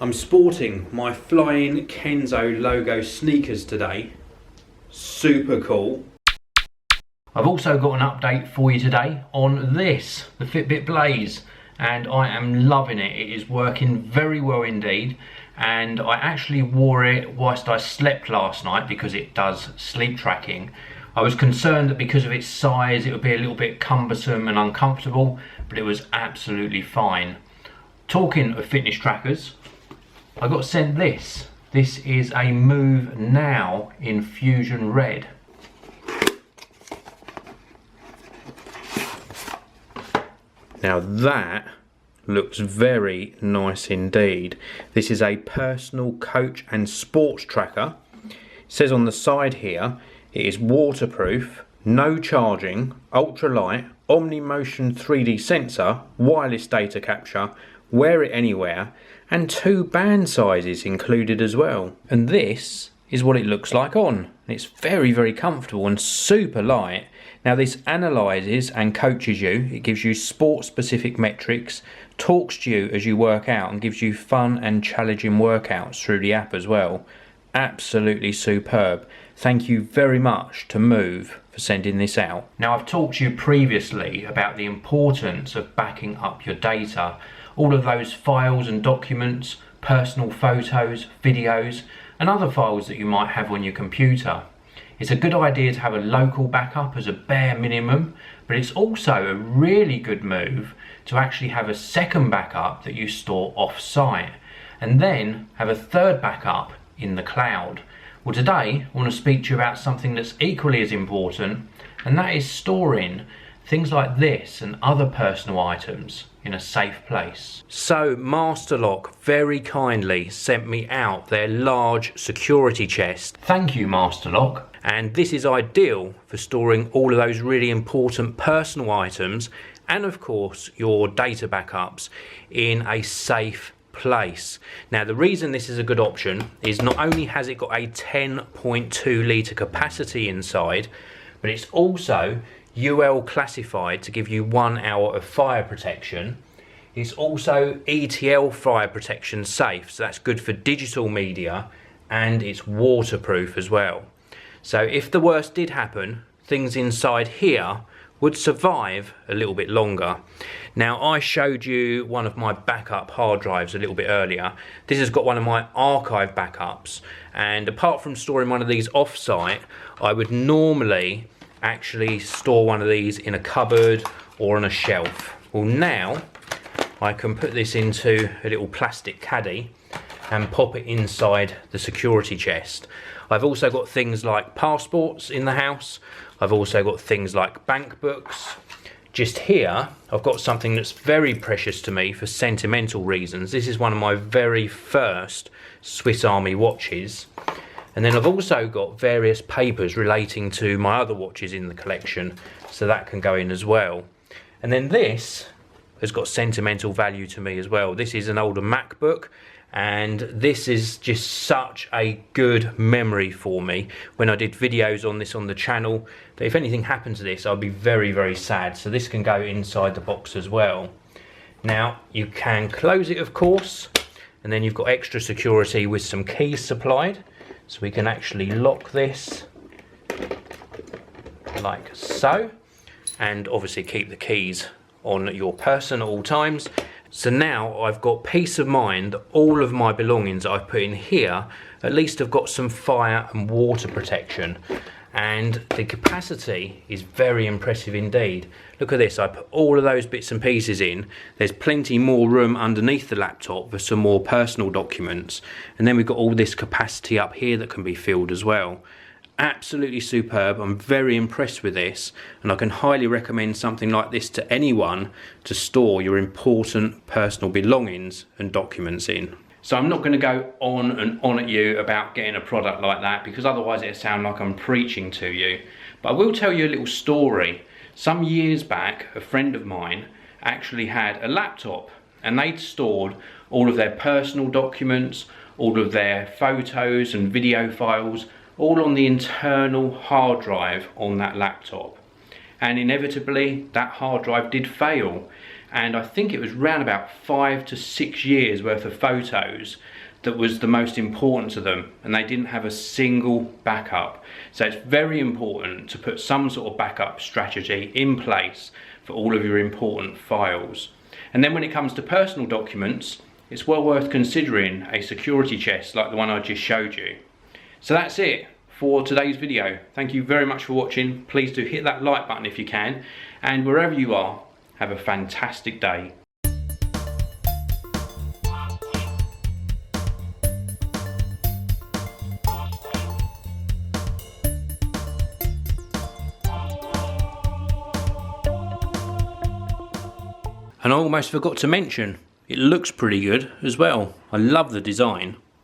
I'm sporting my Flying Kenzo logo sneakers today. Super cool. I've also got an update for you today on this, the Fitbit Blaze, and I am loving it. It is working very well indeed, and I actually wore it whilst I slept last night because it does sleep tracking. I was concerned that because of its size it would be a little bit cumbersome and uncomfortable, but it was absolutely fine. Talking of fitness trackers, I got sent this. This is a Moov Now in Fusion Red. Now that looks very nice indeed. This is a personal coach and sports tracker. It says on the side here, it is waterproof, no charging, ultralight, OmniMotion 3D sensor, wireless data capture, wear it anywhere, and 2 band sizes included as well. And this is what it looks like on. It's very, very comfortable and super light. Now this analyses and coaches you. It gives you sport specific metrics, talks to you as you work out, and gives you fun and challenging workouts through the app as well. Absolutely superb. Thank you very much to Moov for sending this out. Now I've talked to you previously about the importance of backing up your data. All of those files and documents, personal photos, videos, and other files that you might have on your computer. It's a good idea to have a local backup as a bare minimum, but it's also a really good move to actually have a second backup that you store off-site, and then have a third backup in the cloud. Well, today I want to speak to you about something that's equally as important, and that is storing things like this and other personal items in a safe place. So Masterlock very kindly sent me out their large security chest. Thank you, Masterlock. And this is ideal for storing all of those really important personal items and of course your data backups in a safe place. Now the reason this is a good option is not only has it got a 10.2 litre capacity inside, but it's also UL classified to give you 1 hour of fire protection. It's also ETL fire protection safe, so that's good for digital media, and it's waterproof as well. So if the worst did happen, things inside here would survive a little bit longer. Now I showed you one of my backup hard drives a little bit earlier. This has got one of my archive backups, and apart from storing one of these off-site, I would normally actually store one of these in a cupboard or on a shelf. Well, now I can put this into a little plastic caddy and pop it inside the security chest. I've also got things like passports in the house. I've also got things like bank books. Just here, I've got something that's very precious to me for sentimental reasons. This is one of my very first Swiss Army watches. And then I've also got various papers relating to my other watches in the collection, so that can go in as well. And then this has got sentimental value to me as well. This is an older MacBook, and this is just such a good memory for me. When I did videos on this on the channel, that if anything happened to this, I'd be very, very sad. So this can go inside the box as well. Now you can close it, of course, and then you've got extra security with some keys supplied. So we can actually lock this like so, and obviously keep the keys on your person at all times. So now I've got peace of mind. All of my belongings I've put in here at least have got some fire and water protection, and the capacity is very impressive indeed. Look at this, I put all of those bits and pieces in. There's plenty more room underneath the laptop for some more personal documents, and then we've got all this capacity up here that can be filled as well. Absolutely superb. I'm very impressed with this, and I can highly recommend something like this to anyone to store your important personal belongings and documents in. So I'm not going to go on and on at you about getting a product like that, because otherwise it'll sound like I'm preaching to you. But I will tell you a little story. Some years back, a friend of mine actually had a laptop, and they'd stored all of their personal documents, all of their photos and video files, all on the internal hard drive on that laptop. And inevitably that hard drive did fail, and I think it was around about 5 to 6 years worth of photos that was the most important to them, and they didn't have a single backup. So it's very important to put some sort of backup strategy in place for all of your important files. And then when it comes to personal documents, it's well worth considering a security chest like the one I just showed you. So that's it for today's video. Thank you very much for watching. Please do hit that like button if you can, and wherever you are, have a fantastic day. And I almost forgot to mention, it looks pretty good as well. I love the design.